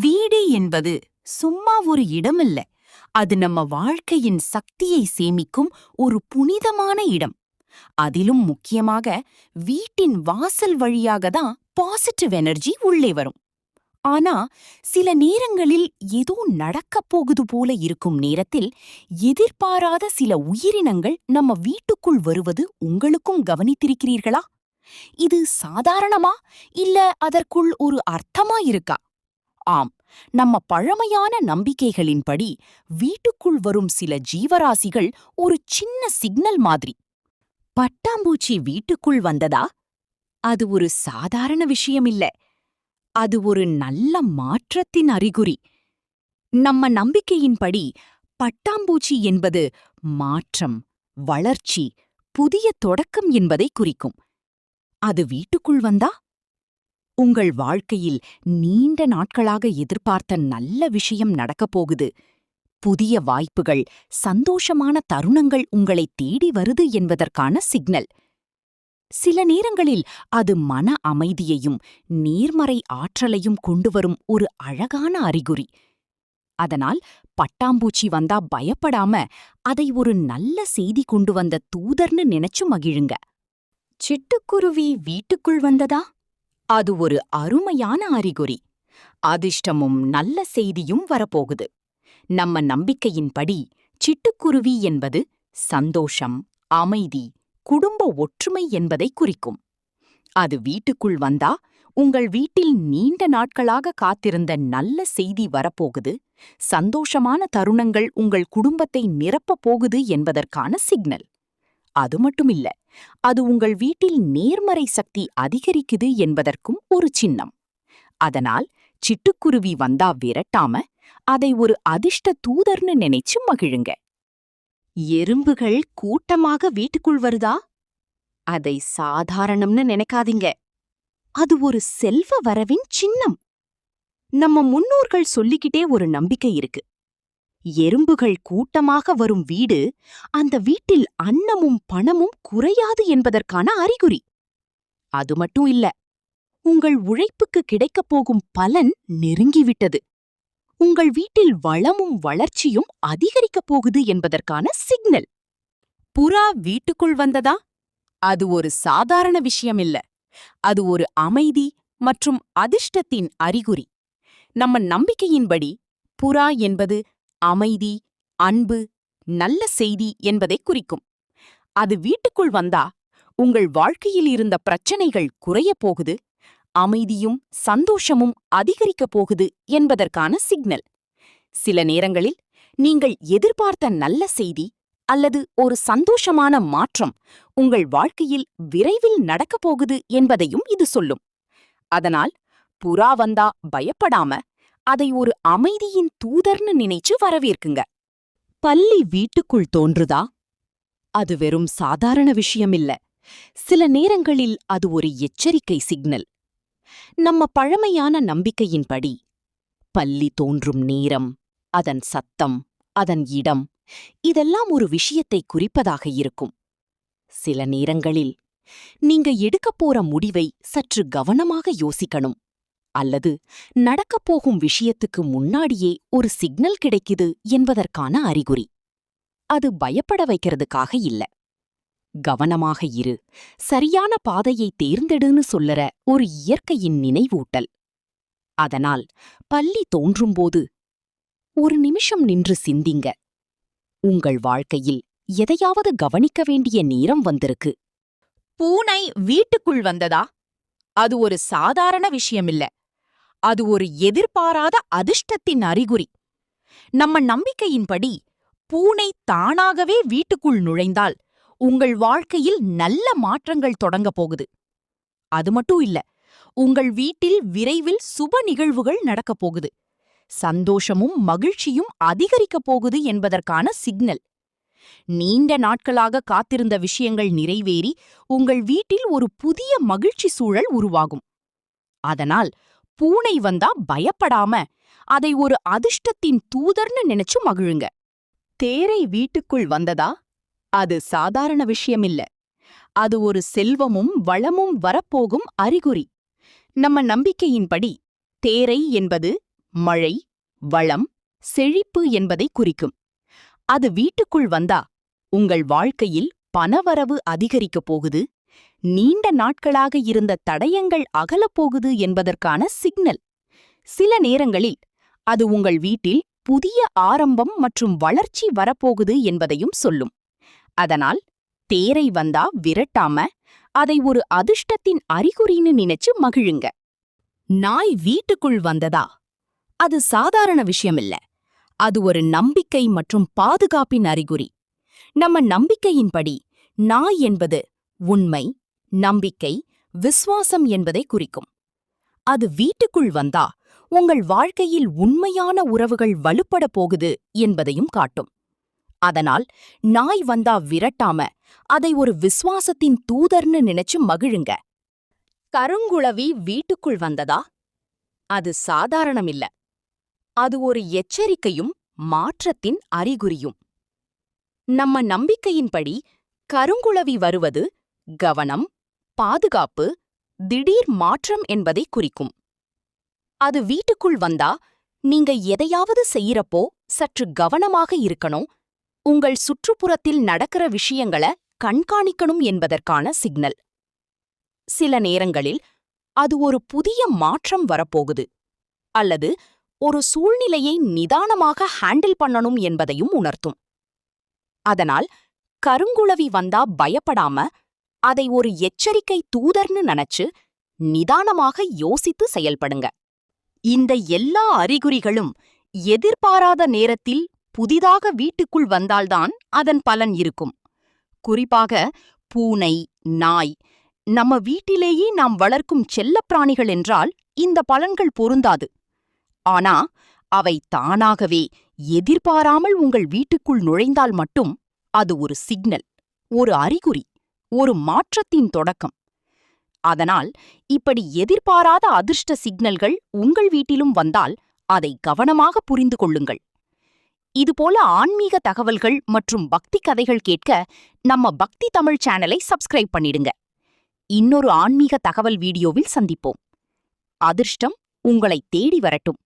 வீடு என்பது சும்மா ஒரு இடமில்ல. அது நம்ம வாழ்க்கையின் சக்தியை சேமிக்கும் ஒரு புனிதமான இடம். அதிலும் முக்கியமாக வீட்டின் வாசல் வழியாக தான் பாசிட்டிவ் எனர்ஜி உள்ளே வரும். ஆனா சில நேரங்களில் ஏதோ நடக்கப் போகுது போல இருக்கும் நேரத்தில் எதிர்பாராத சில உயிரினங்கள் நம்ம வீட்டுக்குள் வருவது உங்களுக்கும் கவனித்திருக்கிறீர்களா? இது சாதாரணமா இல்ல அதற்குள் ஒரு அர்த்தமா இருக்கா? ஆம், நம்ம பழமையான நம்பிக்கைகளின்படி வீட்டுக்குள் வரும் சில ஜீவராசிகள் ஒரு சின்ன சிக்னல் மாதிரி. பட்டாம்பூச்சி வீட்டுக்குள் வந்ததா? அது ஒரு சாதாரண விஷயம் இல்ல. அது ஒரு நல்ல மாற்றத்தின் அறிகுறி. நம்ம நம்பிக்கையின்படி பட்டாம்பூச்சி என்பது மாற்றம், வளர்ச்சி, புதிய தொடக்கம் என்பதை குறிக்கும். அது வீட்டுக்குள் வந்தா உங்கள் வாழ்க்கையில் நீண்ட நாட்களாக எதிர்பார்த்த நல்ல விஷயம் நடக்கப் போகுது. புதிய வாய்ப்புகள், சந்தோஷமான தருணங்கள் உங்களை தேடி வருது என்பதற்கான சிக்னல். சில நேரங்களில் அது மன அமைதியையும் நேர்மறை ஆற்றலையும் கொண்டுவரும் ஒரு அழகான அறிகுறி. அதனால் பட்டாம்பூச்சி வந்தா பயப்படாம அதை ஒரு நல்ல செய்தி கொண்டு வந்த தூதர்னு நினைச்சு மகிழுங்க. சிட்டுக்குருவி வீட்டுக்குள் வந்ததா? அது ஒரு அருமையான அறிகுறி. அதிர்ஷ்டமும் நல்ல செய்தியும் வரப்போகுது. நம்ம நம்பிக்கையின்படி சிட்டுக்குருவி என்பது சந்தோஷம், அமைதி, குடும்ப ஒற்றுமை என்பதை குறிக்கும். அது வீட்டுக்குள் வந்தா உங்கள் வீட்டில் நீண்ட நாட்களாக காத்திருந்த நல்ல செய்தி வரப்போகுது, சந்தோஷமான தருணங்கள் உங்கள் குடும்பத்தை நிரப்பப் போகுது என்பதற்கான சிக்னல். அது மட்டுமில்ல, அது உங்கள் வீட்டில் நேர்மறை சக்தி அதிகரிக்குது என்பதற்கும் ஒரு சின்னம். அதனால் சிட்டுக்குருவி வந்தா விரட்டாம அதை ஒரு அதிர்ஷ்ட தூதர்னு நினைச்சு மகிழுங்க. எறும்புகள் கூட்டமாக வீட்டுக்குள் வருதா? அதை சாதாரணம்னு நினைக்காதீங்க. அது ஒரு செல்வ வரவின் சின்னம். நம்ம முன்னோர்கள் சொல்லிக்கிட்டே ஒரு நம்பிக்கை இருக்கு. எறும்புகள் கூட்டமாக வரும் வீடு அந்த வீட்டில் அன்னமும் பணமும் குறையாது என்பதற்கான அறிகுறி. அது மட்டும் இல்ல, உங்கள் உழைப்புக்கு கிடைக்கப் போகும் பலன் நெருங்கிவிட்டது. உங்கள் வீட்டில் வளமும் வளர்ச்சியும் அதிகரிக்கப் போகுது என்பதற்கான சிக்னல். புறா வீட்டுக்குள் வந்ததா? அது ஒரு சாதாரண விஷயம் இல்ல. அது ஒரு அமைதி மற்றும் அதிர்ஷ்டத்தின் அறிகுறி. நம்ம நம்பிக்கையின்படி புறா என்பது அமைதி, அன்பு, நல்ல செய்தி என்பதை குறிக்கும். அது வீட்டுக்குள் வந்தா உங்கள் வாழ்க்கையில் இருந்த பிரச்சனைகள் குறையப் போகுது, அமைதியும் சந்தோஷமும் அதிகரிக்கப் போகுது என்பதற்கான சிக்னல். சில நேரங்களில் நீங்கள் எதிர்பார்த்த நல்ல செய்தி அல்லது ஒரு சந்தோஷமான மாற்றம் உங்கள் வாழ்க்கையில் விரைவில் நடக்கப் போகுது என்பதையும் இது சொல்லும். அதனால் புறா வந்தா பயப்படாம அதை ஒரு அமைதியின் தூதர்னு நினைச்சு வரவேற்குங்க. பல்லி வீட்டுக்குள் தோன்றுதா? அது வெறும் சாதாரண விஷயமில்ல. சில நேரங்களில் அது ஒரு எச்சரிக்கை சிக்னல். நம்ம பழமையான நம்பிக்கையின்படி பல்லி தோன்றும் நேரம், அதன் சத்தம், அதன் இடம், இதெல்லாம் ஒரு விஷயத்தை குறிப்பதாக இருக்கும். சில நேரங்களில் நீங்க எடுக்கப் போற முடிவை சற்று கவனமாக யோசிக்கணும். அல்லது நடக்கப் போகும் விஷயத்துக்கு முன்னாடியே ஒரு சிக்னல் கிடைக்குது என்பதற்கான அறிகுறி. அது பயப்பட வைக்கிறதுக்காக இல்ல. கவனமாக இரு, சரியான பாதையை தேர்ந்தெடுன்னு சொல்லற ஒரு இயற்கையின் நினைவூட்டல். அதனால் பல்லி தோன்றும்போது ஒரு நிமிஷம் நின்று சிந்திங்க. உங்கள் வாழ்க்கையில் எதையாவது கவனிக்க வேண்டிய நேரம் வந்திருக்கு. பூனை வீட்டுக்குள் வந்ததா? அது ஒரு சாதாரண விஷயமில்ல. அது ஒரு எதிர்பாராத அதிர்ஷ்டத்தின் அறிகுறி. நம்ம நம்பிக்கையின்படி பூனை தானாகவே வீட்டுக்குள் நுழைந்தால் உங்கள் வாழ்க்கையில் நல்ல மாற்றங்கள் தொடங்கப் போகுது. அது மட்டும் இல்ல, உங்கள் வீட்டில் விரைவில் சுப நிகழ்வுகள் நடக்கப் போகுது, சந்தோஷமும் மகிழ்ச்சியும் அதிகரிக்கப் போகுது என்பதற்கான சிக்னல். நீண்ட நாட்களாக காத்திருந்த விஷயங்கள் நிறைவேறி உங்கள் வீட்டில் ஒரு புதிய மகிழ்ச்சி சூழல் உருவாகும். அதனால் பூனை வந்தா பயப்படாம அதை ஒரு அதிர்ஷ்டத்தின் தூதர்னு நினைச்சு மகிழுங்க. தேரை வீட்டுக்குள் வந்ததா? அது சாதாரண விஷயமில்ல. அது ஒரு செல்வமும் வளமும் வரப்போகும் அறிகுறி. நம்ம நம்பிக்கையின்படி தேரை என்பது மழை, வளம், செழிப்பு என்பதை குறிக்கும். அது வீட்டுக்குள் வந்தா உங்கள் வாழ்க்கையில் பணவரவு அதிகரிக்கப் போகுது, நீண்ட நாட்களாக இருந்த தடயங்கள் அகலப்போகுது என்பதற்கான சிக்னல். சில நேரங்களில் அது உங்கள் வீட்டில் புதிய ஆரம்பம் மற்றும் வளர்ச்சி வரப்போகுது என்பதையும் சொல்லும். அதனால் தேரை வந்தா விரட்டாம அதை ஒரு அதிர்ஷ்டத்தின் அறிகுறின்னு நினைச்சு மகிழுங்க. நாய் வீட்டுக்குள் வந்ததா அது சாதாரண விஷயமில்ல. அது ஒரு நம்பிக்கை மற்றும் பாதுகாப்பின் அறிகுறி. நம்ம நம்பிக்கையின்படி நாய் என்பது உண்மை, நம்பிக்கை, விசுவாசம் என்பதை குறிக்கும். அது வீட்டுக்குள் வந்தா உங்கள் வாழ்க்கையில் உண்மையான உறவுகள் வலுப்பட போகுது என்பதையும் காட்டும். அதனால் நாய் வந்தா விரட்டாம அதை ஒரு விசுவாசத்தின் தூதர்னு நினைச்சு மகிழுங்க. கருங்குளவி வீட்டுக்குள் வந்ததா அது சாதாரணமில்ல. அது ஒரு எச்சரிக்கையும் மாற்றத்தின் அறிகுறியும். நம்ம நம்பிக்கையின்படி கருங்குளவி வருவது கவனம், பாதுகாப்பு, திடீர் மாற்றம் என்பதை குறிக்கும். அது வீட்டுக்குள் வந்தா நீங்க எதையாவது செய்யறப்போ சற்று கவனமாக இருக்கணும், உங்கள் சுற்றுப்புறத்தில் நடக்கிற விஷயங்களை கண்காணிக்கணும் என்பதற்கான சிக்னல். சில நேரங்களில் அது ஒரு புதிய மாற்றம் வரப்போகுது அல்லது ஒரு சூழ்நிலையை நிதானமாக ஹேண்டில் பண்ணணும் என்பதையும் உணர்த்தும். அதனால் கருங்குளவி வந்தா பயப்படாம அதை ஒரு எச்சரிக்கை தூதர்னு நினைச்சு நிதானமாக யோசித்து செயல்படுங்க. இந்த எல்லா அறிகுறிகளும் எதிர்பாராத நேரத்தில் புதிதாக வீட்டுக்குள் வந்தால்தான் அதன் பலன் இருக்கும். குறிப்பாக பூனை, நாய், நம்ம வீட்டிலேயே நாம் வளர்க்கும் செல்லப்பிராணிகள் என்றால் இந்த பலன்கள் பொருந்தாது. ஆனா அவை தானாகவே எதிர்பாராமல் உங்கள் வீட்டுக்குள் நுழைந்தால் மட்டும் அது ஒரு சிக்னல், ஒரு அறிகுறி, ஒரு மாற்றத்தின் தொடக்கம். அதனால் இப்படி எதிர்பாராத அதிர்ஷ்ட சிக்னல்கள் உங்கள் வீட்டிலும் வந்தால் அதை கவனமாக புரிந்து கொள்ளுங்கள். இதுபோல ஆன்மீக தகவல்கள் மற்றும் பக்தி கதைகள் கேட்க நம்ம பக்தி தமிழ் சேனலை சப்ஸ்கிரைப் பண்ணிடுங்க. இன்னொரு ஆன்மீக தகவல் வீடியோவில் சந்திப்போம். அதிர்ஷ்டம் உங்களை தேடி வரட்டும்.